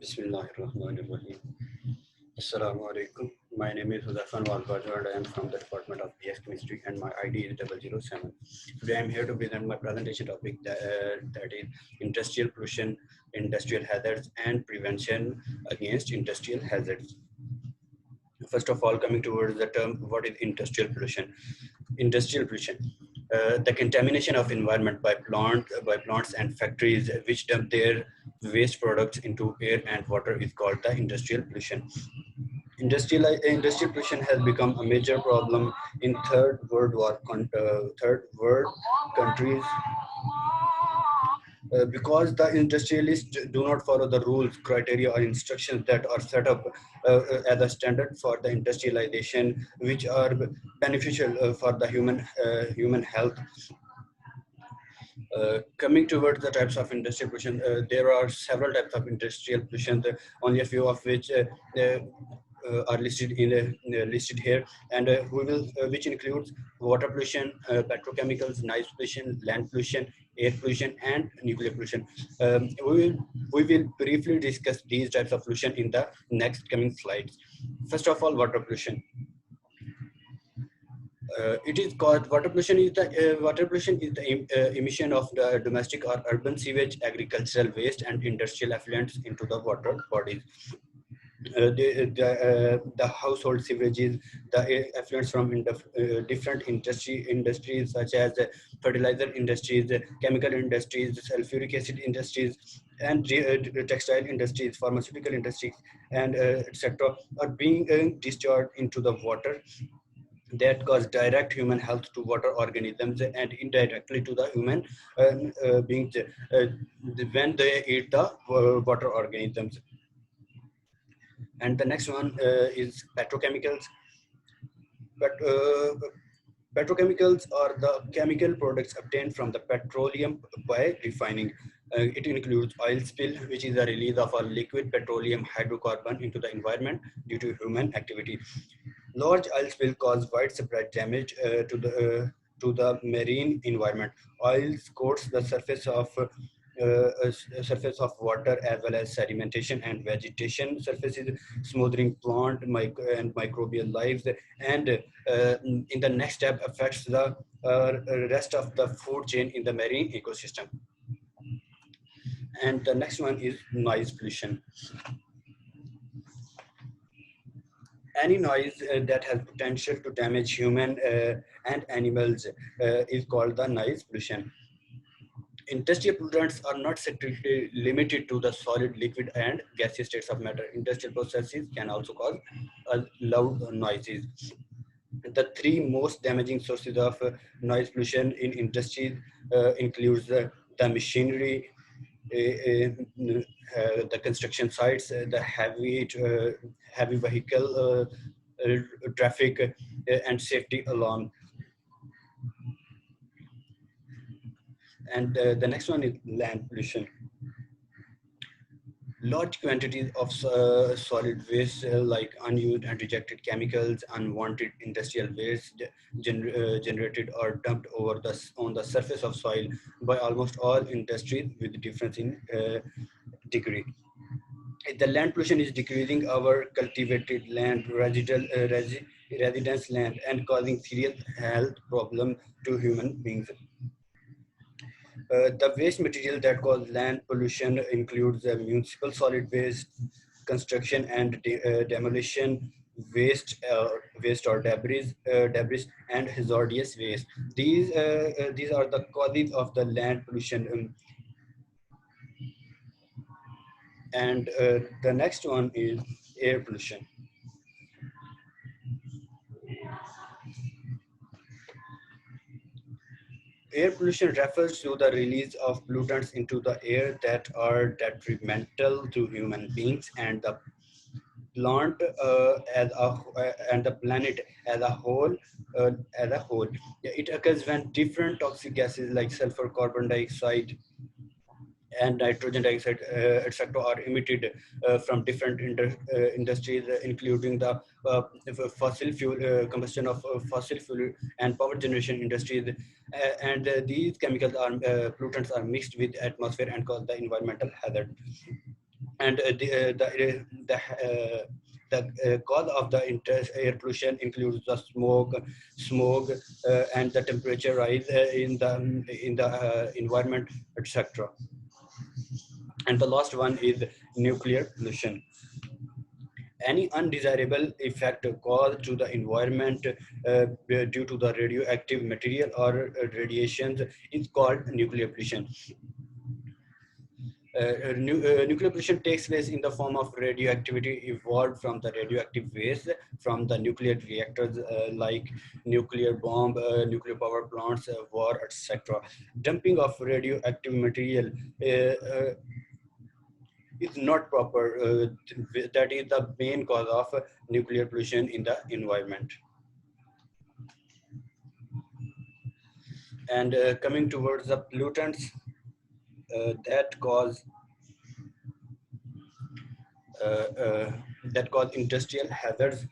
Bismillahirrahmanirrahim. Assalamu alaikum. My name is Huzafan Walbajo and I am from the Department of BS Chemistry and my ID is 007. Today I am here to present my presentation topic that is industrial pollution, industrial hazards and prevention against industrial hazards. First of all, coming towards the term, what is industrial pollution? Industrial pollution. The contamination of environment by plants and factories which dump their waste products into air and water is called the industrial pollution. Industrial pollution has become a major problem in third world countries because the industrialists do not follow the rules, criteria, or instructions that are set up as a standard for the industrialization, which are beneficial for the human health. Coming towards the types of industrial pollution, there are several types of industrial pollution, only a few of which are listed here, and which includes water pollution, petrochemicals, noise pollution, land pollution, air pollution, and nuclear pollution. We will briefly discuss these types of pollution in the next coming slides. First of all, water pollution. It is called water pollution. Water pollution is the emission of the domestic or urban sewage, agricultural waste, and industrial effluents into the water bodies. The household sewages, the effluents from different industries such as fertilizer industries, chemical industries, sulfuric acid industries, and textile industries, pharmaceutical industries, and etc. are being discharged into the water that cause direct human health to water organisms and indirectly to the human beings when they eat the water organisms. And the next one is petrochemicals. But petrochemicals are the chemical products obtained from the petroleum by refining. It includes oil spill, which is the release of a liquid petroleum hydrocarbon into the environment due to human activity. Large oil spill cause widespread damage to the marine environment. Oil coats the surface of water as well as sedimentation and vegetation surfaces, smoothing plant and microbial lives, and in the next step affects the rest of the food chain in the marine ecosystem. And the next one is noise pollution. Any noise that has potential to damage human and animals is called the noise pollution. Industrial pollutants are not strictly limited to the solid, liquid, and gaseous states of matter. Industrial processes can also cause loud noises. The three most damaging sources of noise pollution in industries includes the machinery, the construction sites, the heavy vehicle traffic, and safety alarm. And the next one is land pollution. Large quantities of solid waste like unused and rejected chemicals, unwanted industrial waste generated or dumped on the surface of soil by almost all industries with difference in degree. The land pollution is decreasing our cultivated land, residence land, and causing serious health problem to human beings. The waste material that cause land pollution includes municipal solid waste, construction and demolition waste, or debris, and hazardous waste. These are the causes of the land pollution. And the next one is air pollution. Air pollution refers to the release of pollutants into the air that are detrimental to human beings and the plant and the planet as a whole. It occurs when different toxic gases like sulfur, carbon dioxide, and nitrogen dioxide, etc., are emitted from different industries, including the fossil fuel combustion of fossil fuel and power generation industries. And these chemicals are pollutants are mixed with atmosphere and cause the environmental hazard. And the cause of the air pollution includes the smoke, and the temperature rise in the environment, etc. And the last one is nuclear pollution. Any undesirable effect caused to the environment due to the radioactive material or radiations is called nuclear pollution. Nuclear pollution takes place in the form of radioactivity evolved from the radioactive waste from the nuclear reactors, like nuclear bomb, nuclear power plants, war, etc. Dumping of radioactive material is not proper. That is the main cause of nuclear pollution in the environment. And coming towards the pollutants that cause uh, uh, industrial hazards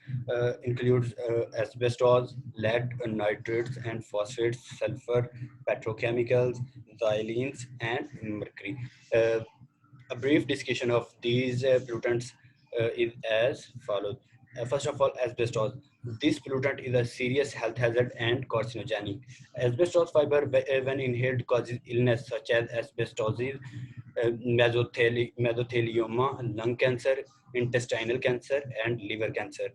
includes asbestos, lead, nitrates and phosphates, sulfur, petrochemicals, xylenes, and mercury. A brief discussion of these pollutants is as follows. First of all, asbestos. This pollutant is a serious health hazard and carcinogenic. Asbestos fiber, when inhaled, causes illness such as asbestosis, mesothelioma, lung cancer, intestinal cancer, and liver cancer.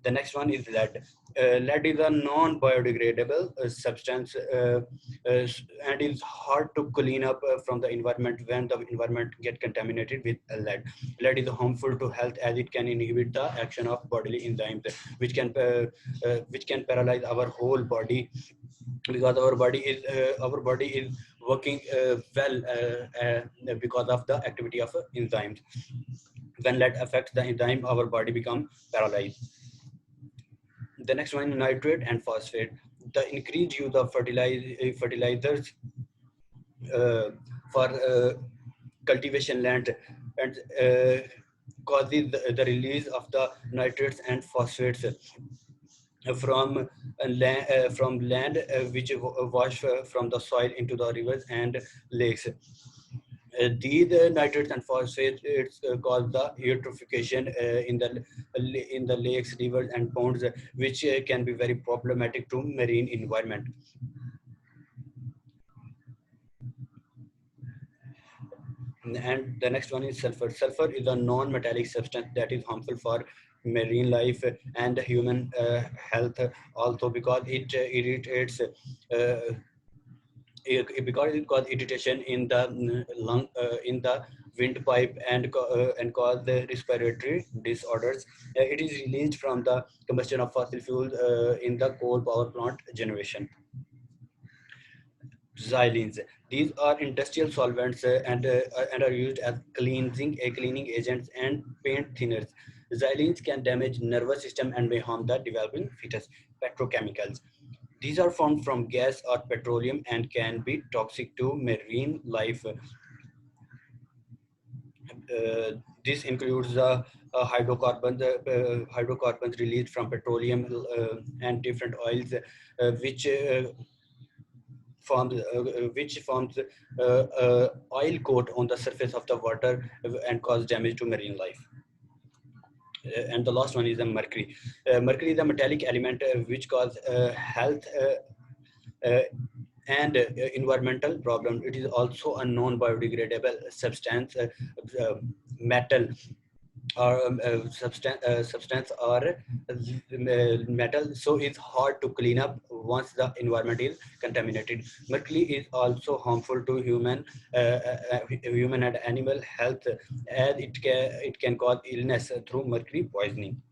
The next one is lead. Lead is a non-biodegradable substance and is hard to clean up from the environment when the environment get contaminated with lead. Lead is harmful to health as it can inhibit the action of bodily enzymes, which can paralyze our whole body, because our body is working well because of the activity of enzymes. When lead affects the enzyme, our body become paralyzed. The next one, nitrate and phosphate. The increased use of fertilizers for cultivation land and causes the release of the nitrates and phosphates from land which wash from the soil into the rivers and lakes. These nitrates and phosphates cause the eutrophication in the lakes, rivers, and ponds, which can be very problematic to marine environment. And the next one is sulfur. Sulfur is a non-metallic substance that is harmful for marine life and human health, also because it irritates. Because it causes irritation in the lung, in the windpipe, and cause the respiratory disorders. It is released from the combustion of fossil fuels in the coal power plant generation. Xylenes. These are industrial solvents and are used as cleaning agents and paint thinners. Xylenes can damage nervous system and may harm the developing fetus. Petrochemicals. These are formed from gas or petroleum and can be toxic to marine life. This includes hydrocarbons released from petroleum and different oils, which forms oil coat on the surface of the water and cause damage to marine life. And the last one is the mercury. Mercury is a metallic element which cause health and environmental problem. It is also a non-biodegradable substance, metal or substance or metal, so it's hard to clean up once the environment is contaminated. Mercury is also harmful to human and animal health, as it can cause illness through mercury poisoning.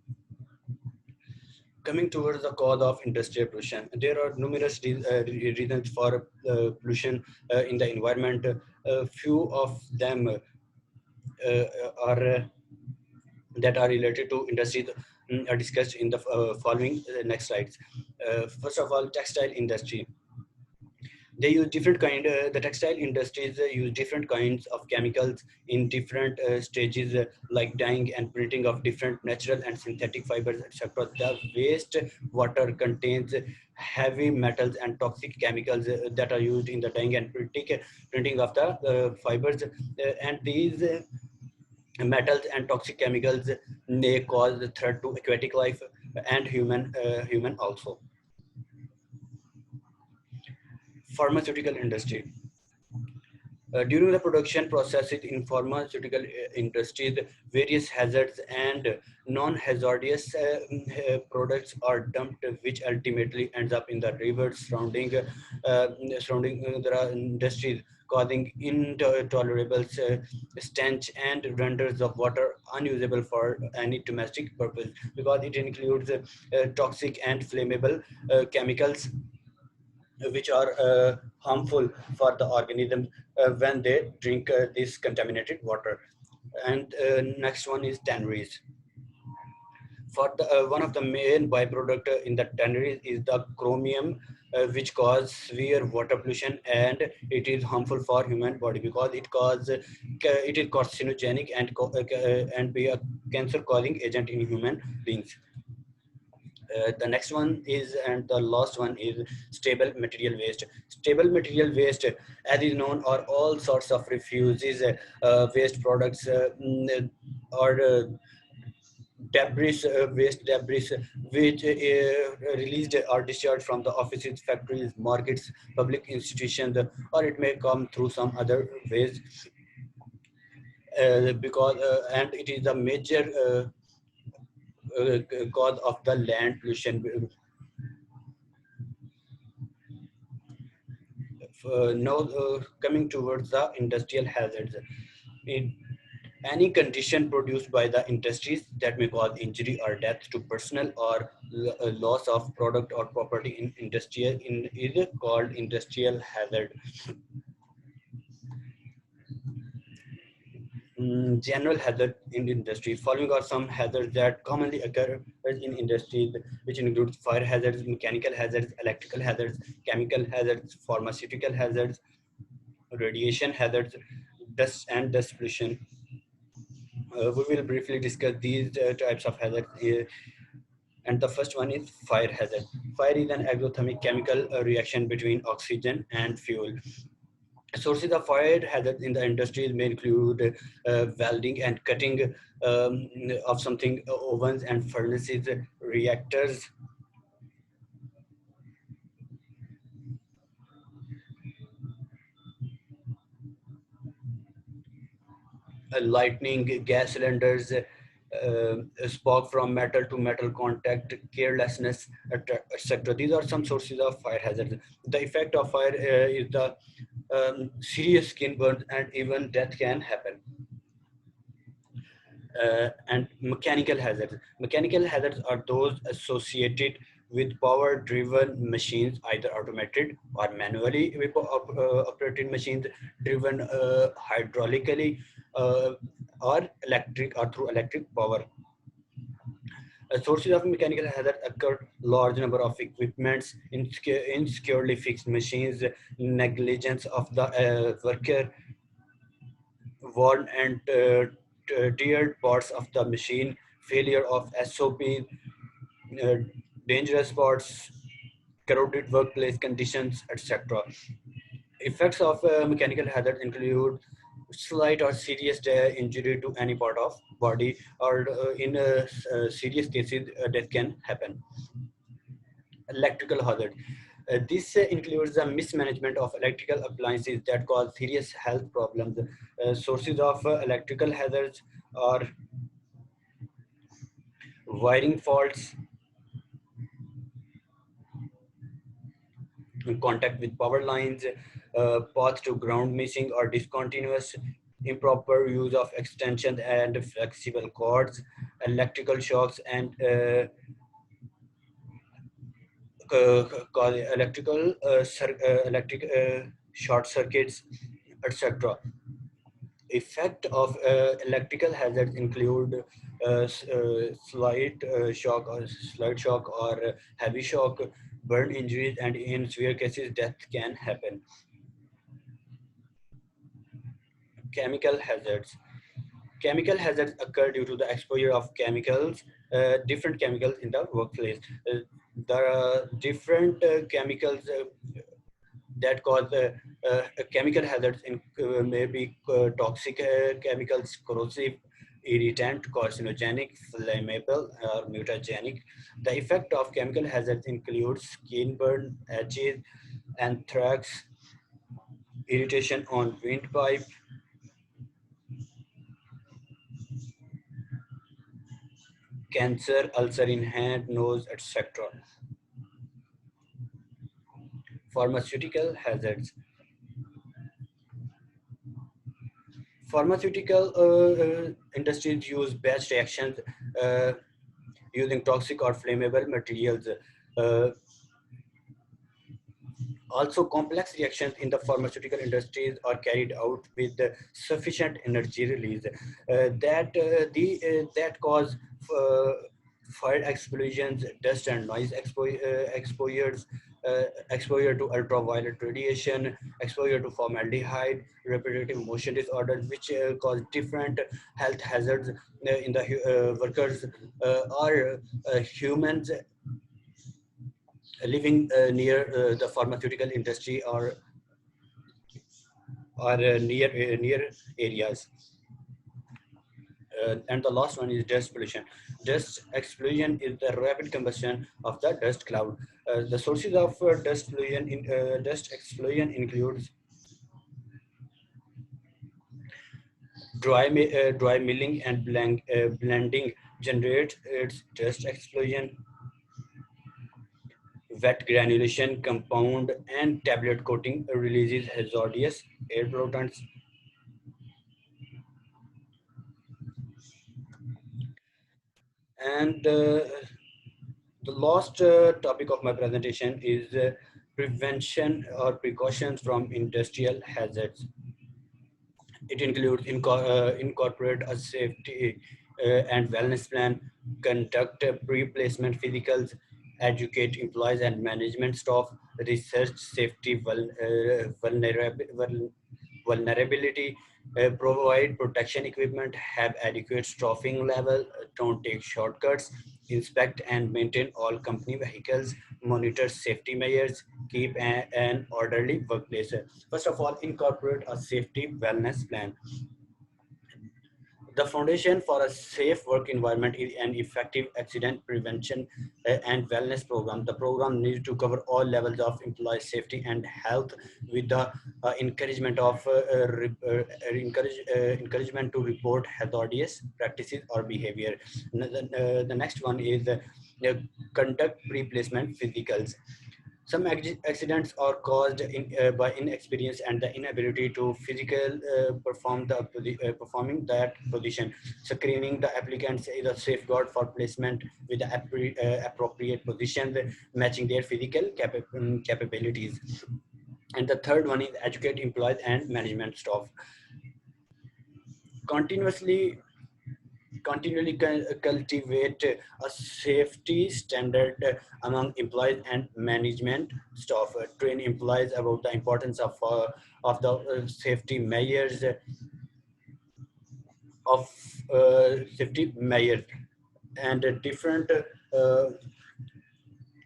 Coming towards the cause of industrial pollution, there are numerous reasons for pollution in the environment. Few of them are that are related to industries are discussed in the following next slides. First of all, textile industry. They use different the textile industries use different kinds of chemicals in different stages, like dyeing and printing of different natural and synthetic fibers, etc. The waste water contains heavy metals and toxic chemicals that are used in the dyeing and printing of the fibers, and these Metals and toxic chemicals may cause the threat to aquatic life and human also. Pharmaceutical industry. During the production processes in pharmaceutical industries, various hazards and non-hazardous products are dumped, which ultimately ends up in the rivers surrounding the industries, causing intolerable stench and renders the water unusable for any domestic purpose, because it includes toxic and flammable chemicals which are harmful for the organism when they drink this contaminated water. And next one is tanneries. For the one of the main byproduct in the tanneries is the chromium, which cause severe water pollution, and it is harmful for human body because it is carcinogenic and be a cancer causing agent in human beings. The next one is, and the last one is stable material waste. Stable material waste, as is known, are all sorts of refuses, waste products, or debris, waste debris, which released or discharged from the offices, factories, markets, public institutions, or it may come through some other ways. Because and it is a major cause of the land pollution. Now coming towards the industrial hazards. In any condition produced by the industries that may cause injury or death to personnel or loss of product or property in industrial is called industrial hazard. General hazard in industry. Following are some hazards that commonly occur in industries, which include fire hazards, mechanical hazards, electrical hazards, chemical hazards, pharmaceutical hazards, radiation hazards, dust and dust pollution. We will briefly discuss these types of hazards. And the first one is fire hazard. Fire is an exothermic chemical reaction between oxygen and fuel. Sources of fire hazard in the industries may include welding and cutting of something, ovens and furnaces, reactors, lightning, gas cylinders, spark from metal to metal contact, carelessness, etc. These are some sources of fire hazards. The effect of fire is the serious skin burns and even death can happen. And mechanical hazards. Mechanical hazards are those associated with power-driven machines, either automated or manually operated machines, driven hydraulically or electric or through electric power. Sources of mechanical hazard occur large number of equipments, insecurely fixed machines, negligence of the worker, worn and teared parts of the machine, failure of SOP, uh, dangerous parts, corroded workplace conditions, etc. Effects of mechanical hazard include slight or serious injury to any part of body, or in serious cases, death can happen. Electrical hazard. This includes the mismanagement of electrical appliances that cause serious health problems. Sources of electrical hazards are wiring faults, contact with power lines, path to ground missing or discontinuous, improper use of extension and flexible cords, electrical shocks and cause electric short circuits, etc. Effect of electrical hazards include slight shock or heavy shock, burn injuries, and in severe cases, death can happen. Chemical hazards. Chemical hazards occur due to the exposure of different chemicals in the workplace. There are different chemicals that cause chemical hazards may be toxic chemicals, corrosive, irritant, carcinogenic, flammable, or mutagenic. The effect of chemical hazards includes skin burn, itches, anthrax, irritation on windpipe, cancer, ulcer in hand, nose, etc. Pharmaceutical hazards. Pharmaceutical industries use batch reactions uh, using toxic or flammable materials. Uh, Also, complex reactions in the pharmaceutical industries are carried out with sufficient energy release that cause uh, fire explosions, dust and noise exposures, exposure to ultraviolet radiation, exposure to formaldehyde, repetitive motion disorders, which cause different health hazards in the workers or humans living near the pharmaceutical industry or near areas. And the last one is dust pollution. Dust explosion is the rapid combustion of the dust cloud. The sources of dust explosion includes dry milling and blending generates its dust explosion. Wet granulation, compound, and tablet coating releases hazardous air pollutants. And the last topic of my presentation is prevention or precautions from industrial hazards. It includes incorporate a safety and wellness plan, conduct pre-placement physicals, educate employees and management staff, research safety vulnerability, provide protection equipment, have adequate staffing level, don't take shortcuts, inspect and maintain all company vehicles, monitor safety measures, keep an orderly workplace. First of all, incorporate a safety wellness plan. The foundation for a safe work environment is an effective accident prevention and wellness program. The program needs to cover all levels of employee safety and health with the encouragement of encouragement to report hazardous practices or behavior. The next one is conduct pre-placement physicals. Some accidents are caused by inexperience and the inability to physical performing that position. Screening the applicants is a safeguard for placement with the appropriate positions, matching their physical capabilities. And the third one is educate employees and management staff. Continuously continually cultivate a safety standard among employees and management staff. Train employees about the importance of the safety measures of safety measures and different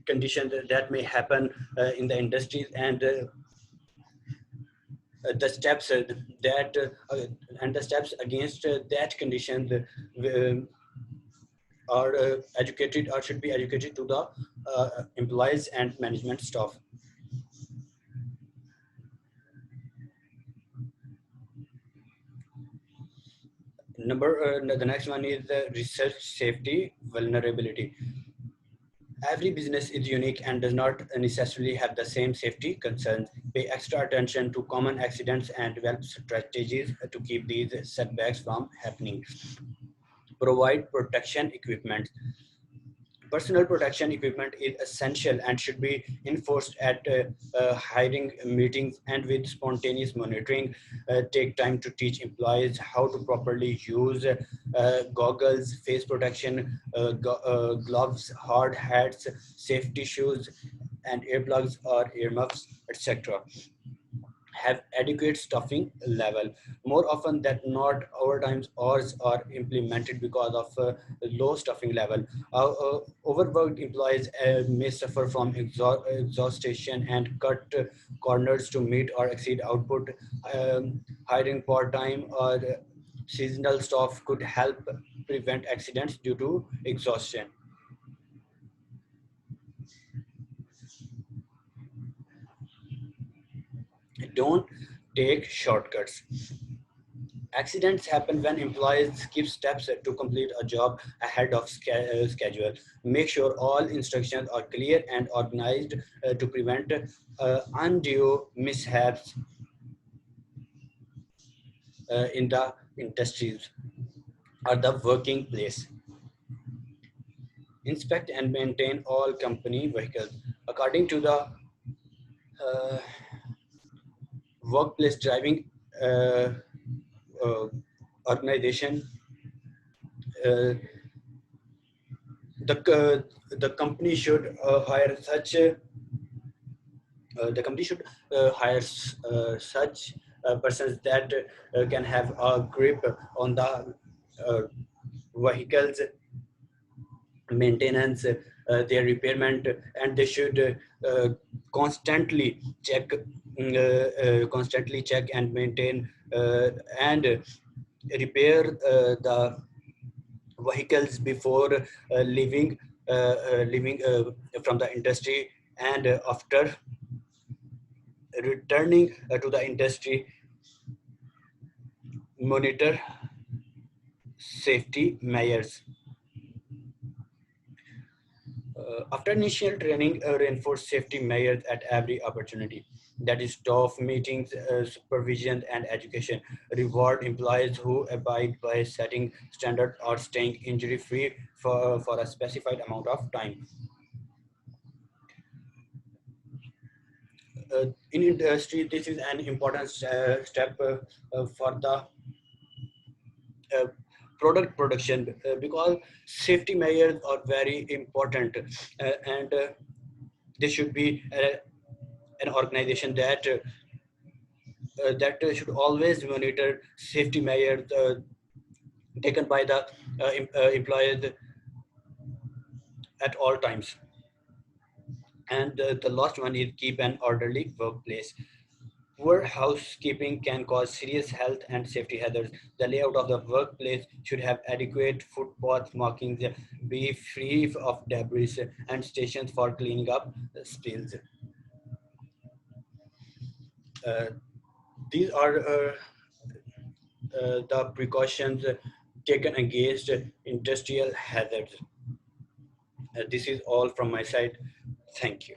conditions that may happen in the industries and the steps that and the steps against that condition are educated or should be educated to the employees and management staff. The next one is the research safety vulnerability. Every business is unique and does not necessarily have the same safety concerns. Pay extra attention to common accidents and develop strategies to keep these setbacks from happening. Provide protection equipment. Personal protection equipment is essential and should be enforced at hiring meetings and with spontaneous monitoring. Take time to teach employees how to properly use goggles, face protection, gloves, hard hats, safety shoes, and earplugs or earmuffs, etc. Have adequate stuffing level. More often than not, overtime hours are implemented because of low stuffing level. Overworked employees may suffer from exhaustion and cut corners to meet or exceed output. Hiring part-time or Seasonal staff could help prevent accidents due to exhaustion. Don't take shortcuts. Accidents happen when employees skip steps to complete a job ahead of schedule. Make sure all instructions are clear and organized to prevent undue mishaps in the industries or the working place. Inspect and maintain all company vehicles. According to the uh, workplace driving uh, uh, organization, uh, the company should hire such the company should hire such persons that can have a grip on the uh, vehicles maintenance, their repairment, and they should constantly check, constantly check and maintain and repair the vehicles before leaving from the industry and after returning to the industry. Monitor safety measures. After initial training, reinforce safety measures at every opportunity. That is staff meetings, supervision, and education. Reward employees who abide by setting standards or staying injury-free for a specified amount of time. In industry, this is an important step for the uh, product production because safety measures are very important and they should be an organization that should always monitor safety measures taken by the employees at all times. And the last one is keep an orderly workplace. Poor housekeeping can cause serious health and safety hazards. The layout of the workplace should have adequate footpath markings, be free of debris, and stations for cleaning up spills. Uh, these are the precautions taken against industrial hazards. This is all from my side. Thank you.